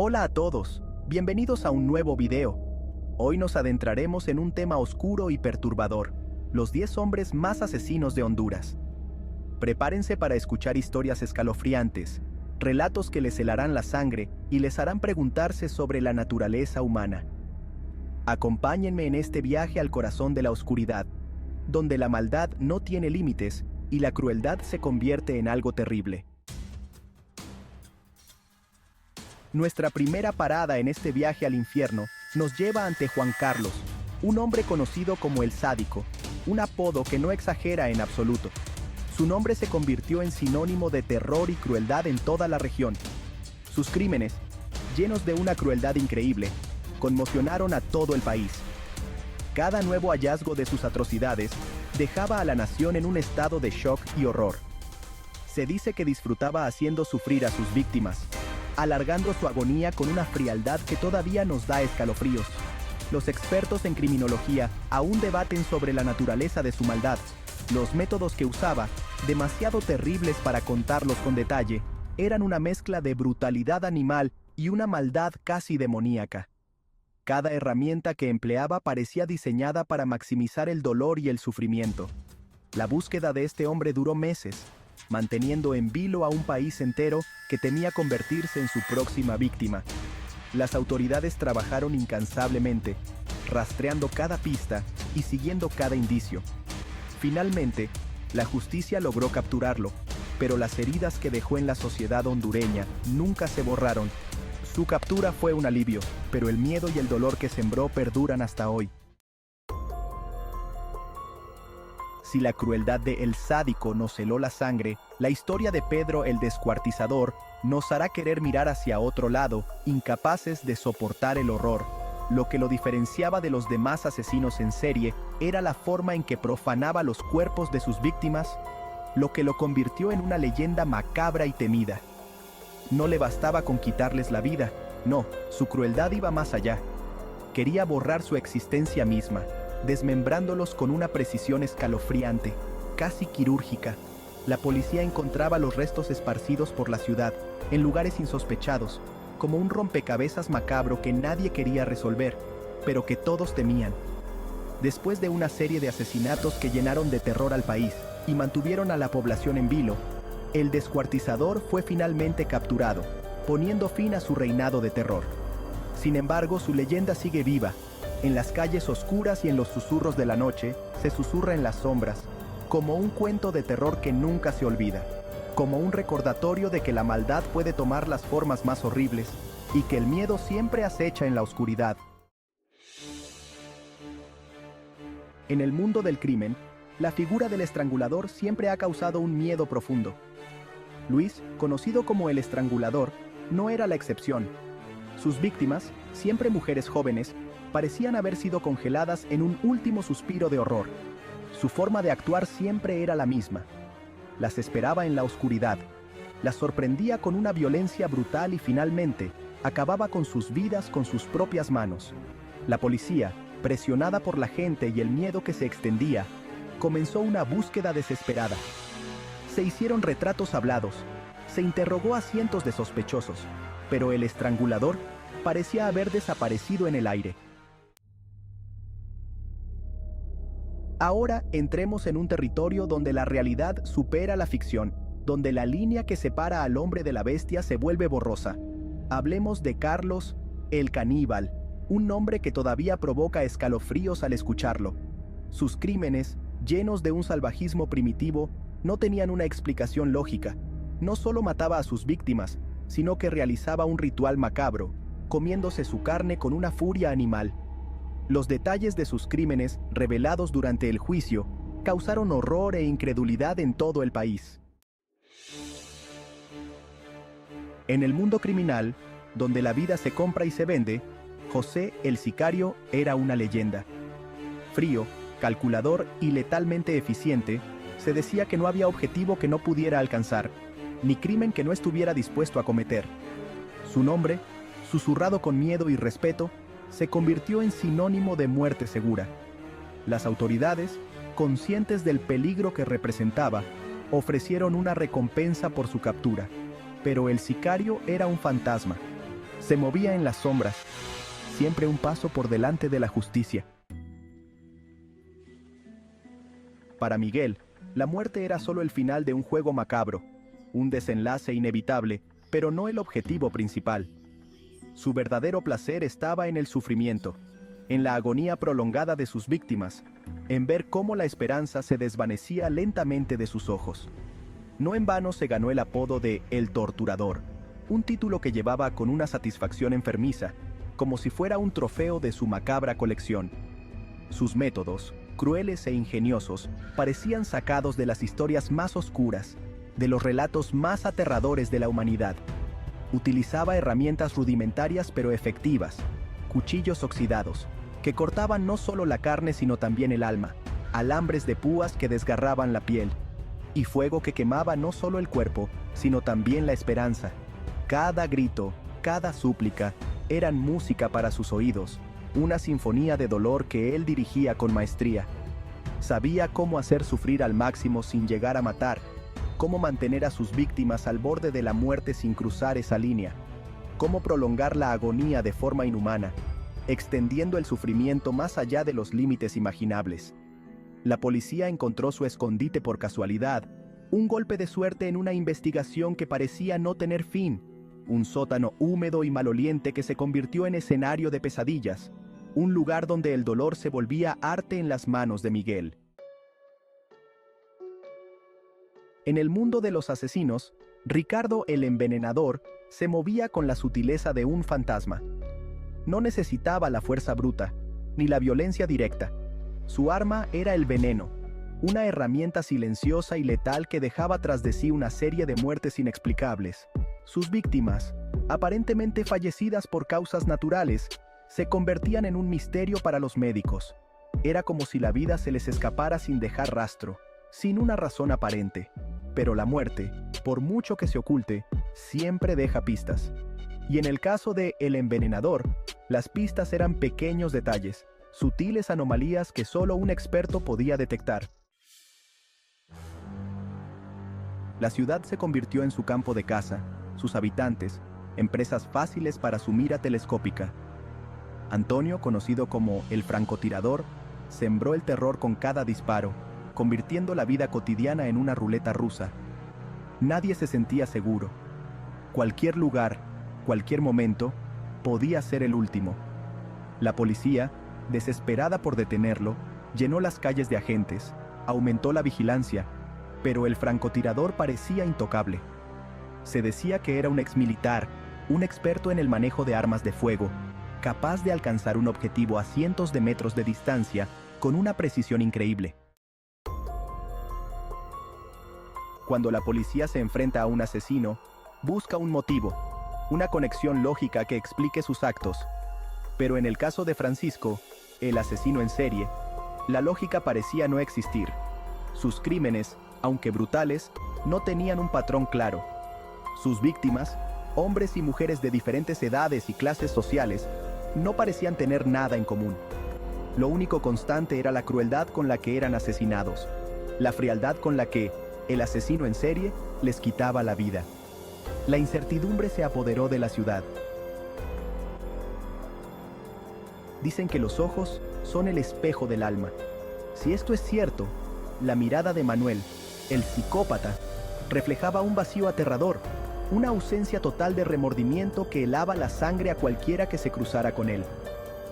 Hola a todos, bienvenidos a un nuevo video. Hoy nos adentraremos en un tema oscuro y perturbador, los 10 hombres más asesinos de Honduras. Prepárense para escuchar historias escalofriantes, relatos que les helarán la sangre y les harán preguntarse sobre la naturaleza humana. Acompáñenme en este viaje al corazón de la oscuridad, donde la maldad no tiene límites y la crueldad se convierte en algo terrible. Nuestra primera parada en este viaje al infierno nos lleva ante Juan Carlos, un hombre conocido como el Sádico, un apodo que no exagera en absoluto. Su nombre se convirtió en sinónimo de terror y crueldad en toda la región. Sus crímenes, llenos de una crueldad increíble, conmocionaron a todo el país. Cada nuevo hallazgo de sus atrocidades dejaba a la nación en un estado de shock y horror. Se dice que disfrutaba haciendo sufrir a sus víctimas, alargando su agonía con una frialdad que todavía nos da escalofríos. Los expertos en criminología aún debaten sobre la naturaleza de su maldad. Los métodos que usaba, demasiado terribles para contarlos con detalle, eran una mezcla de brutalidad animal y una maldad casi demoníaca. Cada herramienta que empleaba parecía diseñada para maximizar el dolor y el sufrimiento. La búsqueda de este hombre duró meses, manteniendo en vilo a un país entero que temía convertirse en su próxima víctima. Las autoridades trabajaron incansablemente, rastreando cada pista y siguiendo cada indicio. Finalmente, la justicia logró capturarlo, pero las heridas que dejó en la sociedad hondureña nunca se borraron. Su captura fue un alivio, pero el miedo y el dolor que sembró perduran hasta hoy. Si la crueldad de El Sádico nos heló la sangre, la historia de Pedro el Descuartizador nos hará querer mirar hacia otro lado, incapaces de soportar el horror. Lo que lo diferenciaba de los demás asesinos en serie era la forma en que profanaba los cuerpos de sus víctimas, lo que lo convirtió en una leyenda macabra y temida. No le bastaba con quitarles la vida, no, su crueldad iba más allá. Quería borrar su existencia misma, desmembrándolos con una precisión escalofriante, casi quirúrgica. La policía encontraba los restos esparcidos por la ciudad, en lugares insospechados, como un rompecabezas macabro que nadie quería resolver, pero que todos temían. Después de una serie de asesinatos que llenaron de terror al país y mantuvieron a la población en vilo, el Descuartizador fue finalmente capturado, poniendo fin a su reinado de terror. Sin embargo, su leyenda sigue viva. En las calles oscuras y en los susurros de la noche, se susurra en las sombras, como un cuento de terror que nunca se olvida, como un recordatorio de que la maldad puede tomar las formas más horribles, y que el miedo siempre acecha en la oscuridad. En el mundo del crimen, la figura del estrangulador siempre ha causado un miedo profundo. Luis, conocido como el Estrangulador, no era la excepción. Sus víctimas, siempre mujeres jóvenes, parecían haber sido congeladas en un último suspiro de horror. Su forma de actuar siempre era la misma. Las esperaba en la oscuridad, las sorprendía con una violencia brutal y finalmente acababa con sus vidas con sus propias manos. La policía, presionada por la gente y el miedo que se extendía, comenzó una búsqueda desesperada. Se hicieron retratos hablados, se interrogó a cientos de sospechosos, pero el estrangulador parecía haber desaparecido en el aire. Ahora entremos en un territorio donde la realidad supera la ficción, donde la línea que separa al hombre de la bestia se vuelve borrosa. Hablemos de Carlos, el Caníbal, un nombre que todavía provoca escalofríos al escucharlo. Sus crímenes, llenos de un salvajismo primitivo, no tenían una explicación lógica. No solo mataba a sus víctimas, sino que realizaba un ritual macabro, comiéndose su carne con una furia animal. Los detalles de sus crímenes, revelados durante el juicio, causaron horror e incredulidad en todo el país. En el mundo criminal, donde la vida se compra y se vende, José el Sicario era una leyenda. Frío, calculador y letalmente eficiente, se decía que no había objetivo que no pudiera alcanzar, ni crimen que no estuviera dispuesto a cometer. Su nombre, susurrado con miedo y respeto, se convirtió en sinónimo de muerte segura. Las autoridades, conscientes del peligro que representaba, ofrecieron una recompensa por su captura, pero el sicario era un fantasma. Se movía en las sombras, siempre un paso por delante de la justicia. Para Miguel, la muerte era solo el final de un juego macabro, un desenlace inevitable, pero no el objetivo principal. Su verdadero placer estaba en el sufrimiento, en la agonía prolongada de sus víctimas, en ver cómo la esperanza se desvanecía lentamente de sus ojos. No en vano se ganó el apodo de El Torturador, un título que llevaba con una satisfacción enfermiza, como si fuera un trofeo de su macabra colección. Sus métodos, crueles e ingeniosos, parecían sacados de las historias más oscuras, de los relatos más aterradores de la humanidad. Utilizaba herramientas rudimentarias pero efectivas, cuchillos oxidados, que cortaban no solo la carne sino también el alma, alambres de púas que desgarraban la piel, y fuego que quemaba no solo el cuerpo, sino también la esperanza. Cada grito, cada súplica, eran música para sus oídos, una sinfonía de dolor que él dirigía con maestría. Sabía cómo hacer sufrir al máximo sin llegar a matar, cómo mantener a sus víctimas al borde de la muerte sin cruzar esa línea, cómo prolongar la agonía de forma inhumana, extendiendo el sufrimiento más allá de los límites imaginables. La policía encontró su escondite por casualidad, un golpe de suerte en una investigación que parecía no tener fin, un sótano húmedo y maloliente que se convirtió en escenario de pesadillas, un lugar donde el dolor se volvía arte en las manos de Miguel. En el mundo de los asesinos, Ricardo el Envenenador se movía con la sutileza de un fantasma. No necesitaba la fuerza bruta, ni la violencia directa. Su arma era el veneno, una herramienta silenciosa y letal que dejaba tras de sí una serie de muertes inexplicables. Sus víctimas, aparentemente fallecidas por causas naturales, se convertían en un misterio para los médicos. Era como si la vida se les escapara sin dejar rastro, sin una razón aparente. Pero la muerte, por mucho que se oculte, siempre deja pistas. Y en el caso de El Envenenador, las pistas eran pequeños detalles, sutiles anomalías que solo un experto podía detectar. La ciudad se convirtió en su campo de caza, sus habitantes, en presas fáciles para su mira telescópica. Antonio, conocido como el francotirador, sembró el terror con cada disparo, convirtiendo la vida cotidiana en una ruleta rusa. Nadie se sentía seguro. Cualquier lugar, cualquier momento, podía ser el último. La policía, desesperada por detenerlo, llenó las calles de agentes, aumentó la vigilancia, pero el francotirador parecía intocable. Se decía que era un exmilitar, un experto en el manejo de armas de fuego, capaz de alcanzar un objetivo a cientos de metros de distancia con una precisión increíble. Cuando la policía se enfrenta a un asesino, busca un motivo, una conexión lógica que explique sus actos. Pero en el caso de Francisco, el asesino en serie, la lógica parecía no existir. Sus crímenes, aunque brutales, no tenían un patrón claro. Sus víctimas, hombres y mujeres de diferentes edades y clases sociales, no parecían tener nada en común. Lo único constante era la crueldad con la que eran asesinados, la frialdad con la que el asesino en serie les quitaba la vida. La incertidumbre se apoderó de la ciudad. Dicen que los ojos son el espejo del alma. Si esto es cierto, la mirada de Manuel, el psicópata, reflejaba un vacío aterrador, una ausencia total de remordimiento que helaba la sangre a cualquiera que se cruzara con él.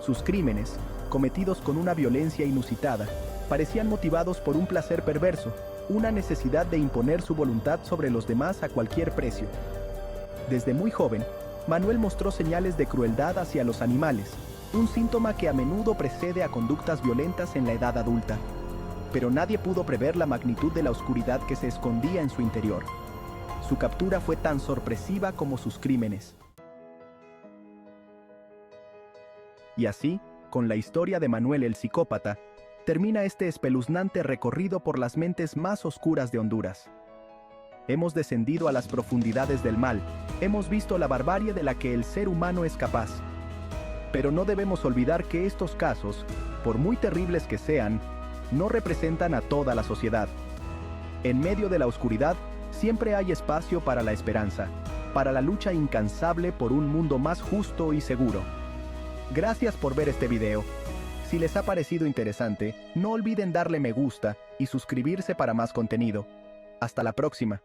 Sus crímenes, cometidos con una violencia inusitada, parecían motivados por un placer perverso, una necesidad de imponer su voluntad sobre los demás a cualquier precio. Desde muy joven, Manuel mostró señales de crueldad hacia los animales, un síntoma que a menudo precede a conductas violentas en la edad adulta. Pero nadie pudo prever la magnitud de la oscuridad que se escondía en su interior. Su captura fue tan sorpresiva como sus crímenes. Y así, con la historia de Manuel el psicópata, termina este espeluznante recorrido por las mentes más oscuras de Honduras. Hemos descendido a las profundidades del mal, hemos visto la barbarie de la que el ser humano es capaz. Pero no debemos olvidar que estos casos, por muy terribles que sean, no representan a toda la sociedad. En medio de la oscuridad, siempre hay espacio para la esperanza. para la lucha incansable por un mundo más justo y seguro. Gracias por ver este video. Si les ha parecido interesante, no olviden darle me gusta y suscribirse para más contenido. Hasta la próxima.